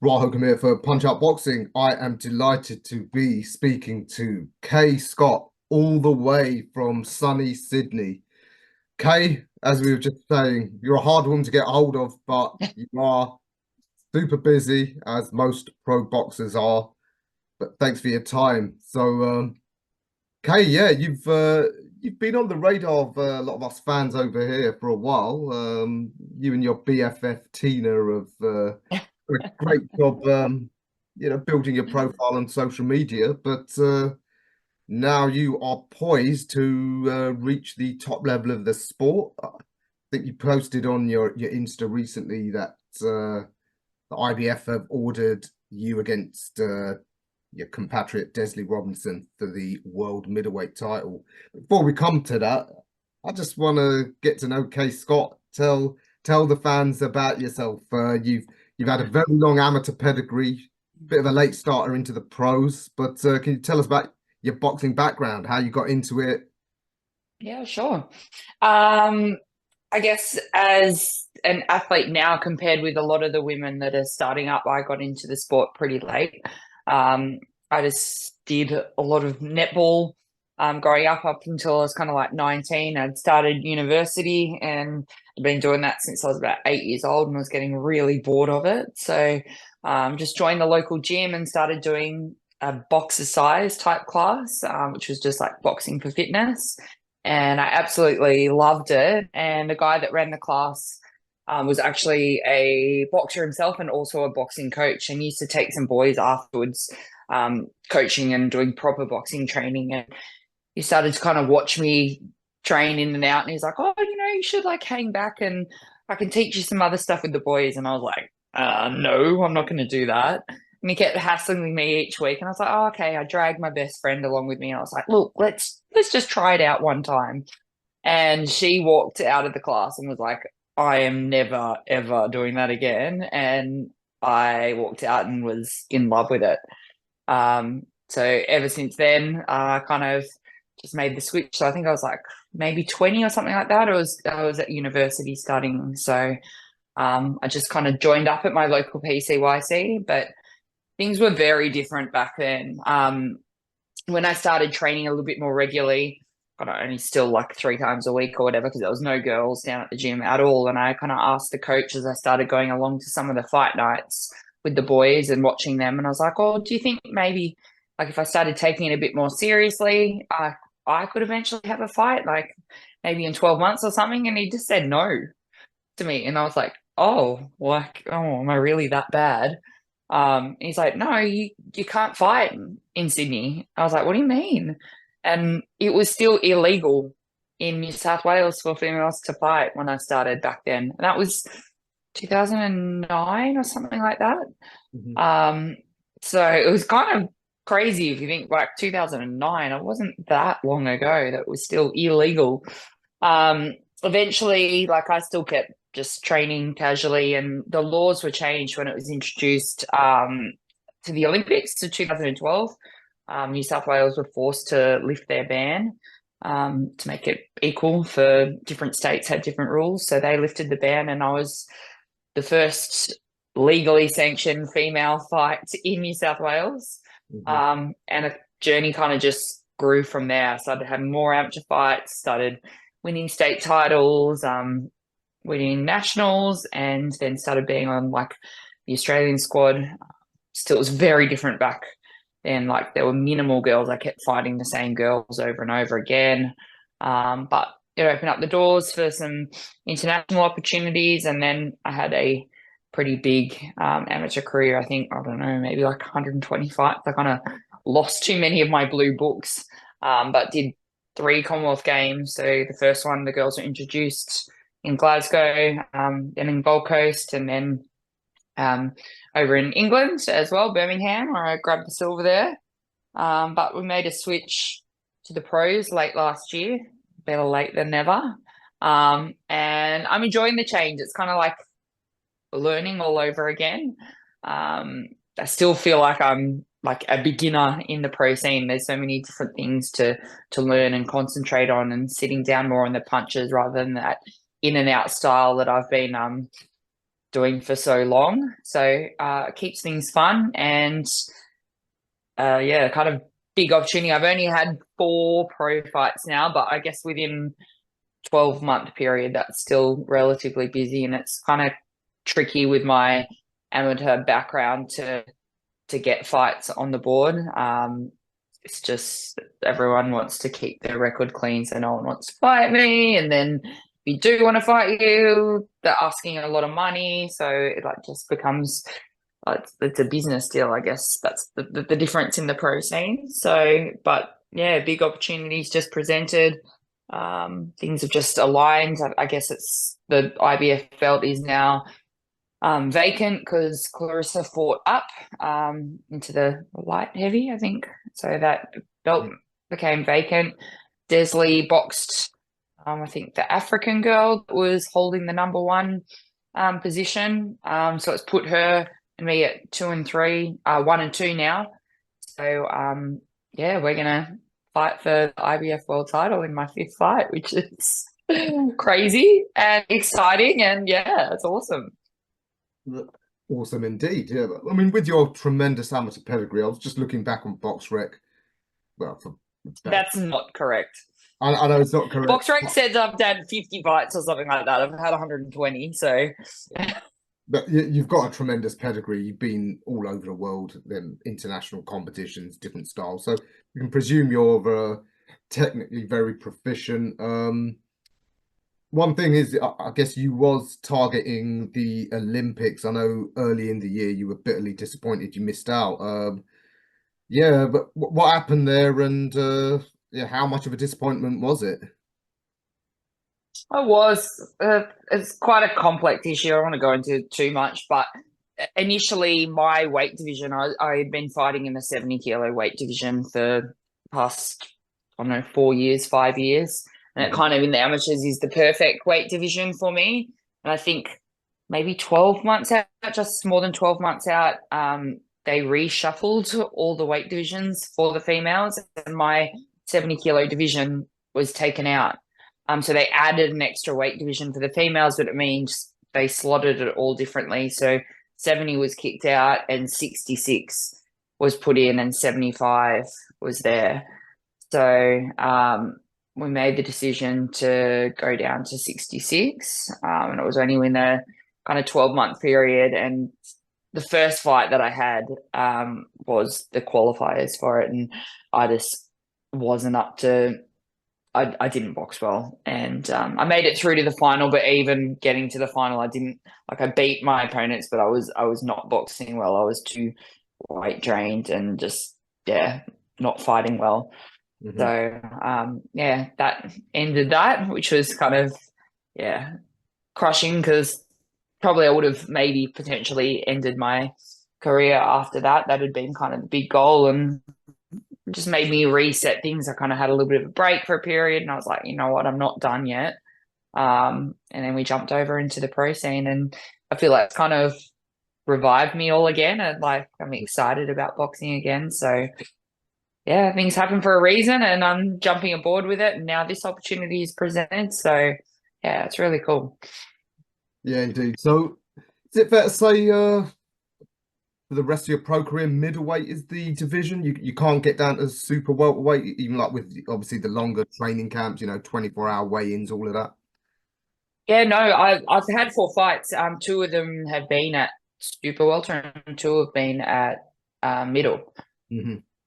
Rahul here for Punch Out Boxing. I am delighted to be speaking to Kaye Scott, all the way from sunny Sydney. Kaye, as we were just saying, you're a hard one to get hold of, but you are super busy, as most pro boxers are. But thanks for your time. So, Kaye, yeah, you've been on the radar of a lot of us fans over here for a while. You and your BFF Tina have done a great job, building your profile on social media. But now you are poised to reach the top level of the sport. I think you posted on your Insta recently that the IBF have ordered you against your compatriot Desley Robinson for the world middleweight title. Before we come to that, I just want to get to know Kaye Scott. Tell the fans about yourself. You've had a very long amateur pedigree, bit of a late starter into the pros, but can you tell us about your boxing background, how you got into it? Yeah, sure. I guess as an athlete now, compared with a lot of the women that are starting up, I got into the sport pretty late. I just did a lot of netball growing up until I was kind of like 19. I'd started university and I've been doing that since I was about 8 years old and was getting really bored of it. So just joined the local gym and started doing a boxercise type class, which was just like boxing for fitness. And I absolutely loved it. And the guy that ran the class was actually a boxer himself and also a boxing coach, and used to take some boys afterwards, coaching and doing proper boxing training. And he started to kind of watch me train in and out. And he's like, "Oh, you should like hang back and I can teach you some other stuff with the boys." And I was like, no, I'm not going to do that. And he kept hassling me each week. And I was like, "Oh, okay." I dragged my best friend along with me. And I was like, "Look, let's just try it out one time." And she walked out of the class and was like, "I am never, ever doing that again." And I walked out and was in love with it. So ever since then, I kind of just made the switch. So I think I was like maybe 20 or something like that. I was at university studying. So I just kind of joined up at my local PCYC, but things were very different back then. When I started training a little bit more regularly, God, I only still like 3 times a week or whatever, because there was no girls down at the gym at all. And I kind of asked the coach as I started going along to some of the fight nights with the boys and watching them. And I was like, "Oh, do you think maybe like if I started taking it a bit more seriously, I could eventually have a fight, like maybe in 12 months or something?" And he just said no to me. And I was like, "Oh, like, oh, am I really that bad?" He's like, "No, you can't fight in Sydney." I was like, "What do you mean?" And it was still illegal in New South Wales for females to fight when I started back then. And that was 2009 or something like that. Mhm. Um, so it was kind of crazy if you think back 2009. It wasn't that long ago that was still illegal. Eventually, like I still kept just training casually, and the laws were changed when it was introduced to the Olympics to 2012. New South Wales were forced to lift their ban to make it equal for different states had different rules. So they lifted the ban, and I was the first legally sanctioned female fight in New South Wales. Mhm. And a journey kind of just grew from there. I started having more amateur fights, started winning state titles, winning nationals, and then started being on like the Australian squad. Still, it was very different back then. Like there were minimal girls. I kept fighting the same girls over and over again. But it opened up the doors for some international opportunities, and then I had a pretty big amateur career. I think, I don't know, maybe like 120 fights. I kind of lost too many of my blue books, but did 3 Commonwealth Games. So the first one, the girls were introduced in Glasgow, then in Gold Coast, and then um, over in England as well, Birmingham, where I grabbed the silver there. But we made a switch to the pros late last year, better late than never. And I'm enjoying the change. It's kind of like learning all over again. I still feel like I'm like a beginner in the pro scene. There's so many different things to learn and concentrate on, and sitting down more on the punches rather than that in and out style that I've been doing for so long. So it keeps things fun and yeah, kind of big opportunity. I've only had 4 pro fights now, but I guess within 12-month period, that's still relatively busy, and it's kind of tricky with my amateur background to get fights on the board. It's just everyone wants to keep their record clean, so no one wants to fight me. And then if you do want to fight you, they're asking a lot of money, so it like just becomes it's a business deal. I guess that's the difference in the pro scene. So, but yeah, big opportunities just presented. Things have just aligned. I guess it's the IBF belt is now vacant because Clarissa fought up into the light heavy, I think. So that belt became vacant. DESLEY boxed, I think, the African girl that was holding the number 1 position. So it's put her and me at 2 and 3, 1 and 2 now. So yeah, we're gonna fight for the IBF world title in my 5th fight, which is crazy and exciting, and yeah, it's awesome. Awesome indeed. Yeah, I mean, with your tremendous amateur pedigree, I was just looking back on BoxRec. Well, that's not correct. I know it's not correct. BoxRec says I've done 50 fights or something like that. I've had 120, so. But you've got a tremendous pedigree. You've been all over the world, international competitions, different styles. So you can presume you're technically very proficient. One thing is, I guess you was targeting the Olympics. I know early in the year you were bitterly disappointed you missed out. Yeah, but what happened there, and yeah, how much of a disappointment was it? It was. It's quite a complex issue. I don't want to go into too much, but initially my weight division, I had been fighting in the 70-kilo weight division for past, I don't know, 4 years, 5 years. And it kind of in the amateurs is the perfect weight division for me. And I think maybe 12 months out, just more than 12 months out, they reshuffled all the weight divisions for the females, and my 70-kilo division was taken out. So they added an extra weight division for the females, but it means they slotted it all differently. So 70 was kicked out and 66 was put in and 75 was there. So we made the decision to go down to 66. And it was only in a kind of 12-month period. And the first fight that I had was the qualifiers for it. And I just wasn't up to... I didn't box well, and I made it through to the final, but even getting to the final, I didn't, like, I beat my opponents, but I was not boxing well. I was too weight drained and just, yeah, not fighting well. So yeah, that ended that, which was kind of, yeah, crushing, because probably I would have maybe potentially ended my career after that. That had been kind of the big goal, and just made me reset things. I kind of had a little bit of a break for a period, and I was like, you know what, I'm not done yet. And then we jumped over into the pro scene, and I feel like it's kind of revived me all again, and like I'm excited about boxing again. So yeah, things happen for a reason, and I'm jumping aboard with it, and now this opportunity is presented. So yeah, it's really cool. Yeah, indeed. So is it fair to say for the rest of your pro career, middleweight is the division? You can't get down to super welterweight, even like with obviously the longer training camps, 24-hour weigh-ins, all of that? Yeah, no, I've had 4 fights. 2 of them have been at super welter, and 2 have been at middle.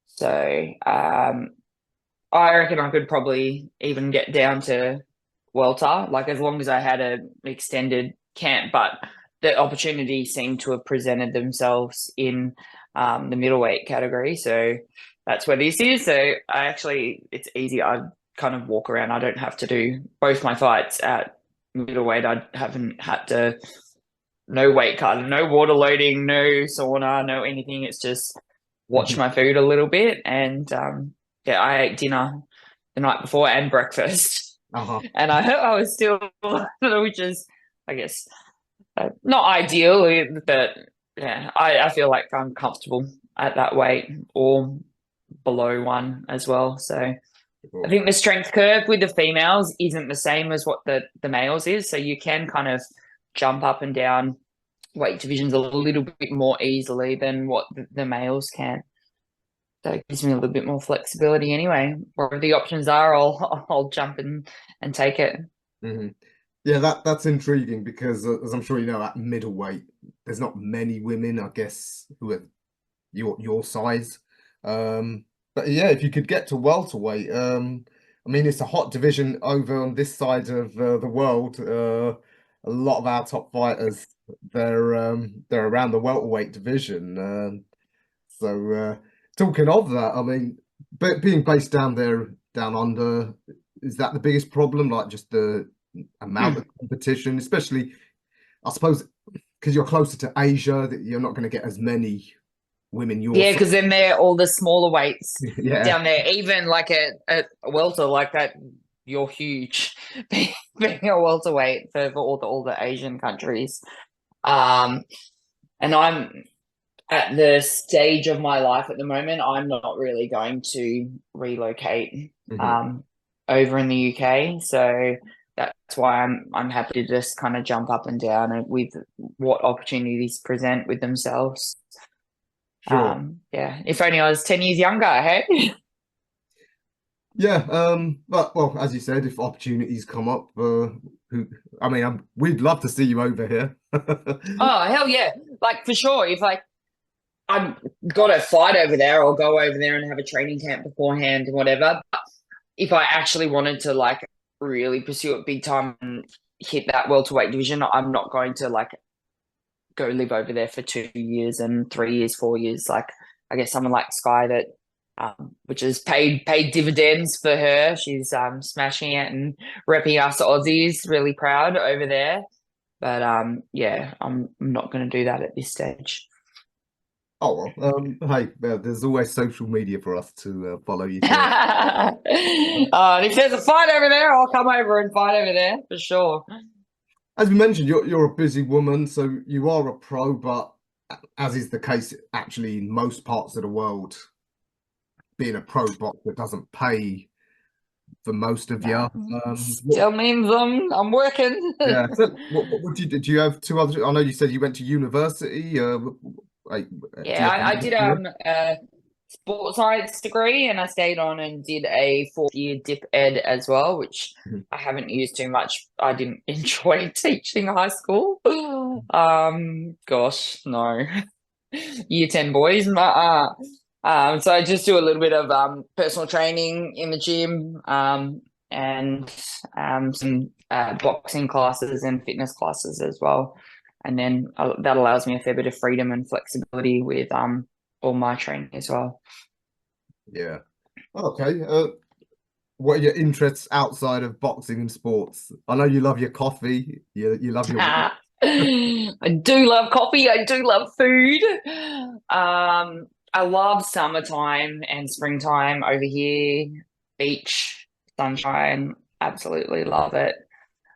So I reckon I could probably even get down to welter, like as long as I had an extended camp. But the opportunities seem to have presented themselves in the middleweight category. So that's where this is. So it's easy. I kind of walk around. I don't have to do both my fights at middleweight. I haven't had to, no weight cut, no water loading, no sauna, no anything. It's just watch my food a little bit. And yeah, I ate dinner the night before and breakfast. And I was still, which is, I guess, not ideal, but yeah, I feel like I'm comfortable at that weight or below 1 as well. So I think the strength curve with the females isn't the same as what the males is. So you can kind of jump up and down weight divisions a little bit more easily than what the males can. So it gives me a little bit more flexibility anyway. Wherever the options are, I'll jump in and take it. Hmm. Yeah, that's intriguing because as I'm sure you know, at middleweight, there's not many women, I guess, who are your size. Um, but yeah, if you could get to welterweight, I mean, it's a hot division over on this side of the world. A lot of our top fighters, they're around the welterweight division. So talking of that, I mean, but being based down there, down under, is that the biggest problem? Like just the amount of competition, especially, I suppose, because you're closer to Asia, that you're not going to get as many women your Yeah, size. because then they're all the smaller weights Yeah, down there. Even like at a welter like that, you're huge being a welterweight for all the Asian countries. Um, and I'm at the stage of my life at the moment, I'm not really going to relocate hmm, over in the UK. So that's why I'm happy to just kind of jump up and down and with what opportunities present with themselves. sure. Yeah, if only I was 10 years younger, hey? Yeah, but well, as you said, if opportunities come up, who, I mean, we'd love to see you over here. Oh, hell yeah. Like for sure. If like I've got to fight over there, I'll go over there and have a training camp beforehand and whatever. But if I actually wanted to like really pursue it big time and hit that welterweight division, I'm not going to like go live over there for 2 years and 3 years, 4 years. Like I guess someone like Sky that which has paid dividends for her. She's smashing it and repping us Aussies, really proud over there. But yeah, I'm not going to do that at this stage. Oh well, hey, there's always social media for us to follow you to. If there's a fight over there, I'll come over and fight over there for sure. As we mentioned, you're a busy woman, so you are a pro, but as is the case actually in most parts of the world, being a pro boxer doesn't pay for most of you. Nah, What, still means I'm working. yeah. So what would you do? Do you have two other? I know you said you went to university. Like, do Yeah, you have I did a sports science degree and I stayed on and did a 4th year dip ed as well, which Mhm. I haven't used too much. I didn't enjoy teaching high school. Gosh, no. Year 10 boys. So I just do a little bit of personal training in the gym and some boxing classes and fitness classes as well. And then that allows me a fair bit of freedom and flexibility with all my training as well. Yeah. Okay. What are your interests outside of boxing and sports? I know you love your coffee. You love your. I do love coffee. I do love food. I love summertime and springtime over here. Beach, sunshine. Absolutely love it.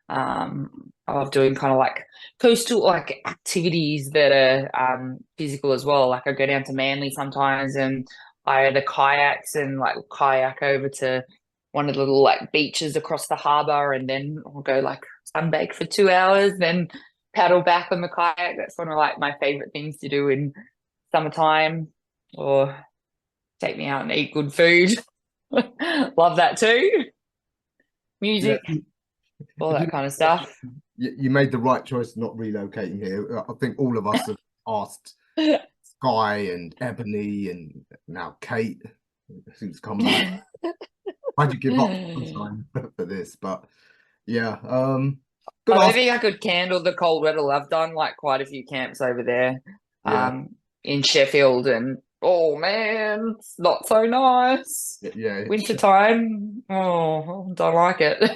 I love doing kind of like coastal like activities that are physical as well. Like I go down to Manly sometimes and I had the kayaks and like kayak over to one of the little like beaches across the harbour and then I'll go like sunbake for 2 hours, then paddle back on the kayak. That's one of like my favourite things to do in summertime or take me out and eat good food. Love that too. Yeah. Music, all You that kind of stuff. you made the right choice not relocating here. I think all of us have asked Sky and Ebony and now Kate, who's come back. Why'd you give up sunshine for this? But yeah, good I don't ask. think I could handle the cold weather. I've done like quite a few camps over there, Yeah, in Sheffield, and oh man, it's not so nice. yeah, Winter time, oh, don't like it.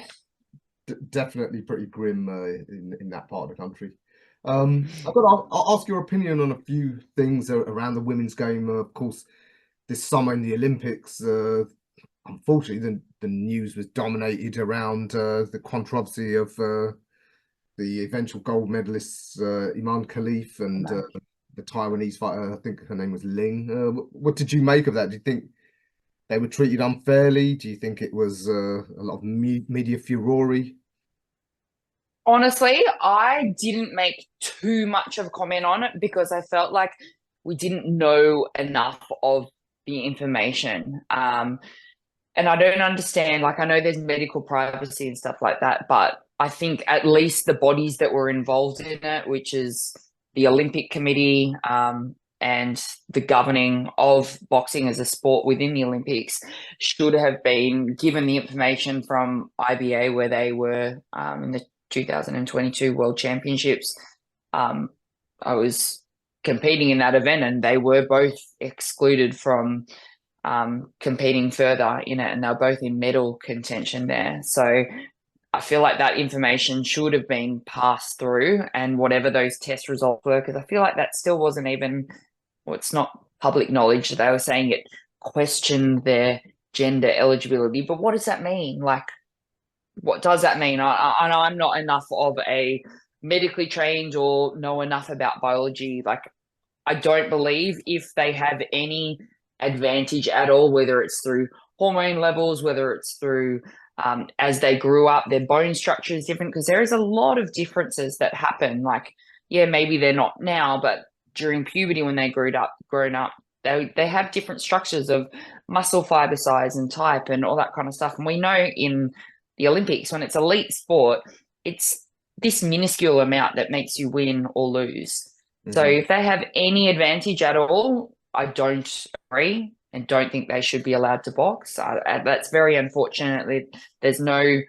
definitely pretty grim in that part of the country. I'll ask your opinion on a few things around the women's game. Of course, this summer in the Olympics, unfortunately, the news was dominated around the controversy of the eventual gold medalists Iman Khalif and the Taiwanese fighter. I think her name was Ling. What did you make of that? Do you think they were treated unfairly? Do you think it was a lot of media furore? Honestly, I didn't make too much of a comment on it because I felt like we didn't know enough of the information. And I don't understand, like, I know there's medical privacy and stuff like that, but I think at least the bodies that were involved in it, which is the Olympic Committee, and the governing of boxing as a sport within the Olympics, should have been given the information from IBA where they were, in the 2022 World Championships. I was competing in that event, and they were both excluded from competing further in it, and they're both in medal contention there. So I feel like that information should have been passed through, and whatever those test results were, because I feel like that still wasn't even, well, it's not public knowledge. They were saying it questioned their gender eligibility, but what does that mean? Like, what does that mean? I'm not enough of a medically trained or know enough about biology. Like, I don't believe if they have any advantage at all, whether it's through hormone levels, whether it's through as they grew up, their bone structure is different, because there is a lot of differences that happen. Like, yeah, maybe they're not now, but during puberty when they grown up, they have different structures of muscle fiber size and type and all that kind of stuff. And we know in the Olympics, when it's elite sport, it's this minuscule amount that makes you win or lose. So if they have any advantage at all, I don't agree and don't think they should be allowed to box. That's very unfortunate. There's no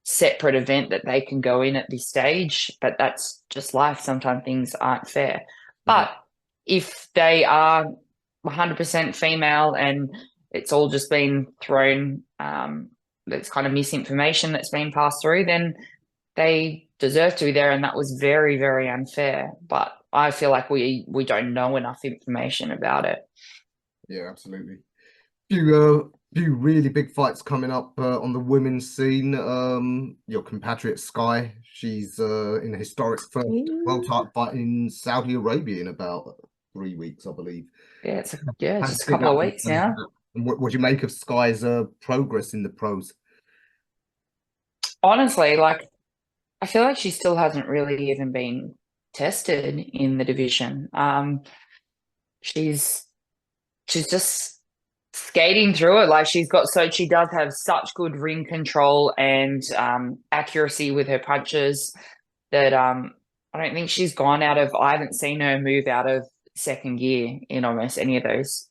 separate event that they can go in at this stage, but that's just life. Sometimes things aren't fair. But if they are 100% female and it's all just been thrown, that's kind of misinformation that's been passed through, then they deserve to be there, and that was very, very unfair. But I feel like we don't know enough information about it. Yeah, absolutely. Few really big fights coming up on the women's scene. Your compatriot Sky, she's in a historic first world title fight in Saudi Arabia in about 3 weeks, I believe. Yeah, How do just you a think couple that of one weeks turns now. out? And what do you make of Sky's progress in the pros? Honestly, like, I feel like she still hasn't really even been tested in the division. She's she's just skating through it. Like, she does have such good ring control and accuracy with her punches that I don't think she's gone out of. I haven't seen her move out of second gear in almost any of those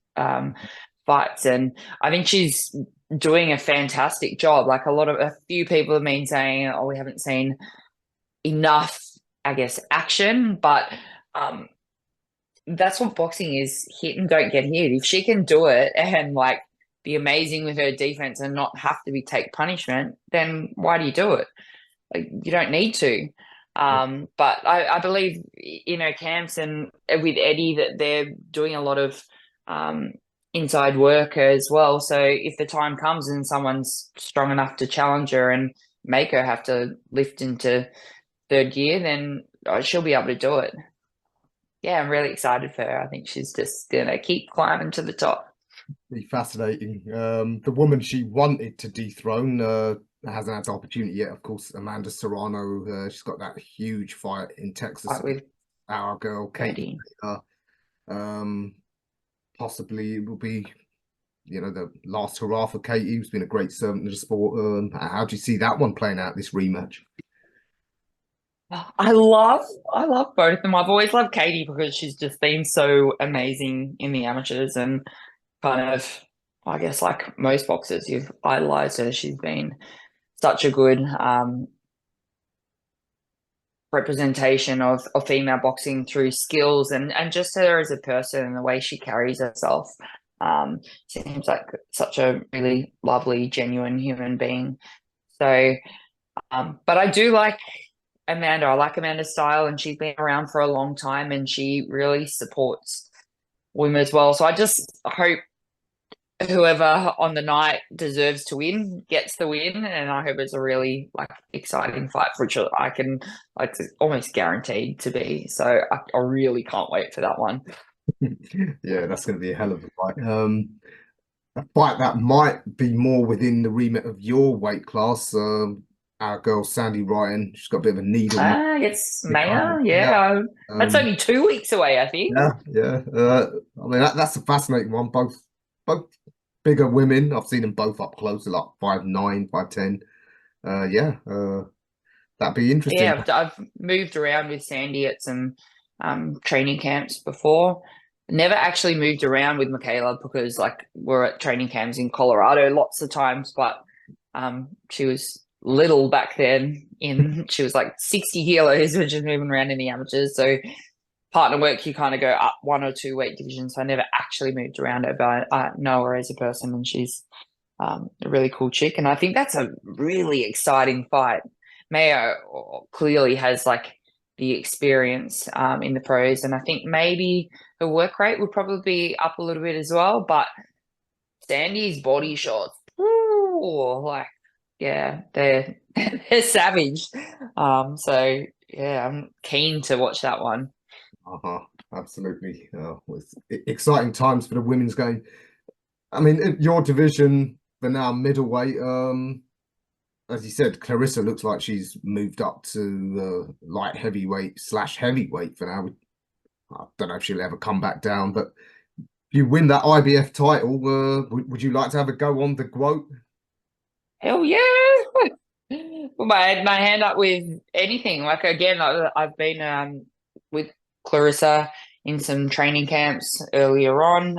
fights, and I think she's doing a fantastic job. Like, a few people have been saying, "Oh, we haven't seen enough, I guess, action," but um, that's what boxing is: hit and don't get hit. If she can do it and like be amazing with her defense and not have to be take punishment, then why do you do it? Like, you don't need to. But I believe in her camps and with Eddie that they're doing a lot of inside work as well. So if the time comes and someone's strong enough to challenge her and make her have to lift into third gear, then she'll be able to do it. Yeah, I'm really excited for her. I think she's just gonna keep climbing to the top. Be fascinating. The woman she wanted to dethrone hasn't had the opportunity yet. Of course, Amanda Serrano. She's got that huge fight in Texas. Like with Our girl, Katie. Eddie. Possibly it will be, the last hurrah for Katie, who's been a great servant to the sport. How do you see that one playing out, this rematch? I love both of them. I've always loved Katie because she's just been so amazing in the amateurs, and kind of, I guess, like most boxers, you've idolized her. She's been such a good representation of female boxing through skills and just her as a person and the way she carries herself. Seems like such a really lovely, genuine human being. So, but I do like Amanda. I like Amanda's style, and she's been around for a long time, and she really supports women as well. So I just hope whoever on the night deserves to win gets the win, and I hope it's a really like exciting fight, for which I can, like, it's almost guaranteed to be. So I really can't wait for that one. Yeah, that's going to be a hell of a fight. A fight that might be more within the remit of your weight class. our girl Sandy Ryan. She's got a bit of a needle. It's Maya. Yeah. Yeah. That's only 2 weeks away, I think. Yeah, yeah. I mean that's a fascinating one. Both bigger women. I've seen them both up close, like 5'9", 5'10". Yeah. That'd be interesting. Yeah, I've moved around with Sandy at some training camps before. Never actually moved around with Michaela because like we're at training camps in Colorado lots of times, but she was little back then she was like 60 kilos when she was moving around in the amateurs. So partner work, you kind of go up 1 or 2 weight divisions. So I never actually moved around her, but I know her as a person and she's a really cool chick. And I think that's a really exciting fight. Mayo clearly has like the experience in the pros, and I think maybe her work rate would probably be up a little bit as well. But Sandy's body shots, ooh, like yeah, they're they're savage. So yeah, I'm keen to watch that one. Absolutely. It's exciting times for the women's game. I mean, in your division for now, middleweight. As you said, Clarissa looks like she's moved up to light heavyweight / heavyweight for now. I don't know if she'll ever come back down, but if you win that IBF title, would you like to have a go on the GWOAT? Hell yeah! Put my hand up with anything. Like again, I've been with Clarissa in some training camps earlier on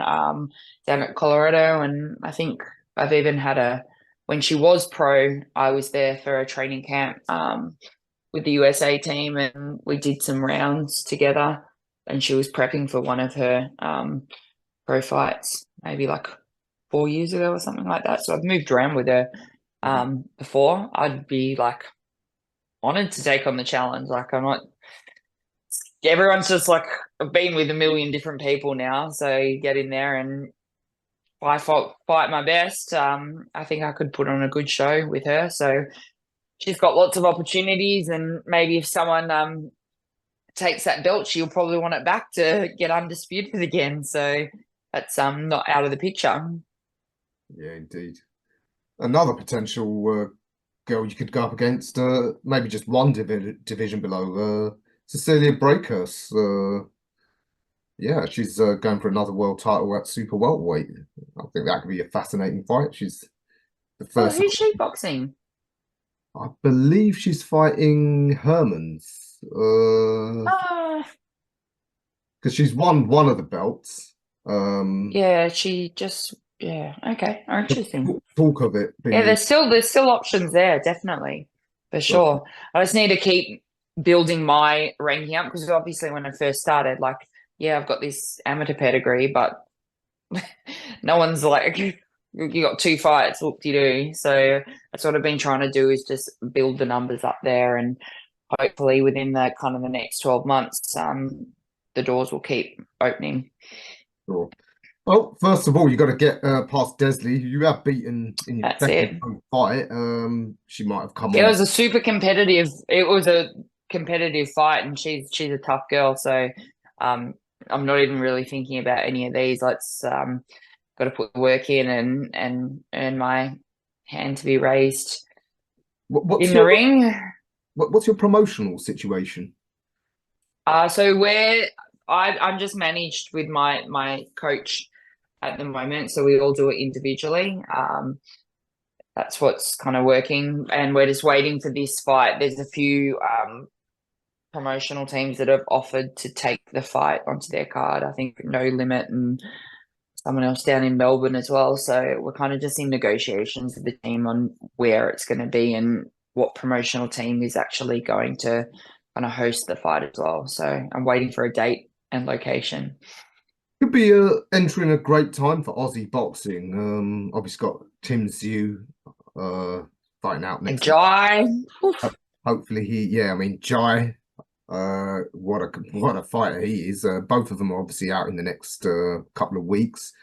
down at Colorado, and I think I've even had when she was pro, I was there for a training camp with the USA team, and we did some rounds together. And she was prepping for one of her pro fights, maybe like 4 years ago or something like that. So I've moved around with her before. I'd be like honored to take on the challenge. Like I'm not. Everyone's just like I've been with a million different people now, so you get in there and I fight my best. I think I could put on a good show with her. So she's got lots of opportunities, and maybe if someone takes that belt, she'll probably want it back to get undisputed again. So that's not out of the picture. Yeah, indeed. Another potential girl you could go up against, maybe just one division below, Cecilia Breakhurst. Yeah, she's going for another world title at super welterweight. I think that could be a fascinating fight. She's the first. Who's she boxing? I believe she's fighting Hermans. Because she's won one of the belts. Yeah, she just okay, interesting. Talk of it being... Yeah, there's still options there, definitely, for sure. I just need to keep building my ranking up because obviously when I first started, like, yeah, I've got this amateur pedigree, but no one's like, you got 2 fights, what do you do? So that's what I've been trying to do is just build the numbers up there, and hopefully within the kind of the next 12 months, the doors will keep opening. Sure. Well, first of all, you got to get past DESLEY, who you have beaten in your second fight. She might have come on. It was a super competitive. It was a competitive fight, and she's a tough girl. So, I'm not even really thinking about any of these. Let's got to put the work in and earn my hand to be raised What's in the ring. What's your promotional situation? So I'm just managed with my coach at the moment, so we all do it individually. That's what's kind of working, and we're just waiting for this fight. There's a few promotional teams that have offered to take the fight onto their card. I think No Limit and someone else down in Melbourne as well. So we're kind of just in negotiations with the team on where it's going to be and what promotional team is actually going to kind of host the fight as well. So I'm waiting for a date and location. Could be entering a great time for Aussie boxing. Obviously got Tim Zhu fighting out next. Jai. Hopefully Jai. What a fighter he is. Both of them are obviously out in the next couple of weeks.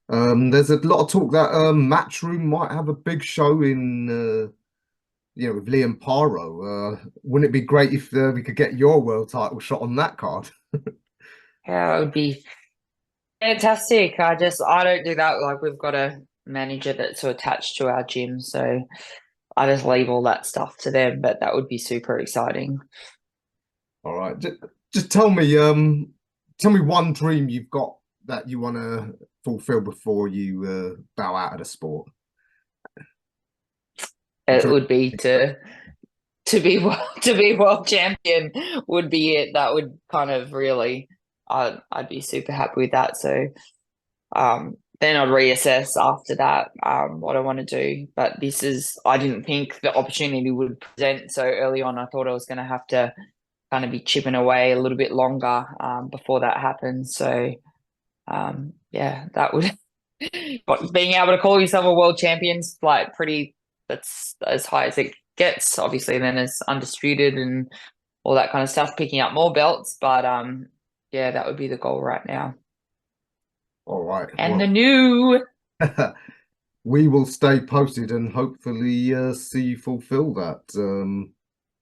There's a lot of talk that Matchroom might have a big show in with Liam Paro. Wouldn't it be great if we could get your world title shot on that card? Yeah, it would be fantastic. I don't do that. Like we've got a manager that's attached to our gym, so I just leave all that stuff to them, but that would be super exciting. All right. Just tell me one dream you've got that you want to fulfill before you bow out of the sport. I'm It sure. would be to be to be world champion would be it. That would kind of really, I'd be super happy with that. So then I'd reassess after that what I want to do. But this is, I didn't think the opportunity would present so early on. I thought I was going to have to kind of be chipping away a little bit longer before that happens. So yeah, that would but being able to call yourself a world champion's like pretty, that's as high as it gets, obviously. Then it's undisputed and all that kind of stuff, picking up more belts. But yeah, that would be the goal right now. All right. And Well, the new we will stay posted and hopefully see you fulfill that.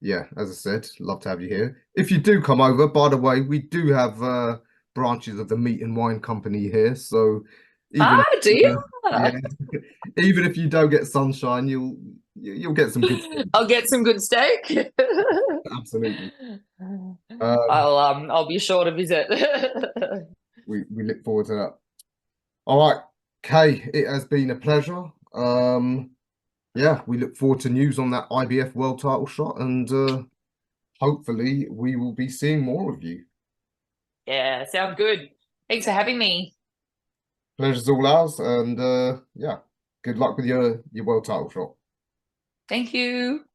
Yeah, as I said, love to have you here. If you do come over, by the way, we do have branches of the Meat and Wine Company here, so even do you? yeah, even if you don't get sunshine, you'll get some good steak. I'll get some good steak. Absolutely. Um, I'll be sure to visit. we look forward to that. All right, Kay, it has been a pleasure. Yeah, we look forward to news on that IBF world title shot, and hopefully we will be seeing more of you. Yeah, sounds good. Thanks for having me. Pleasure's all ours, and yeah, good luck with your world title shot. Thank you.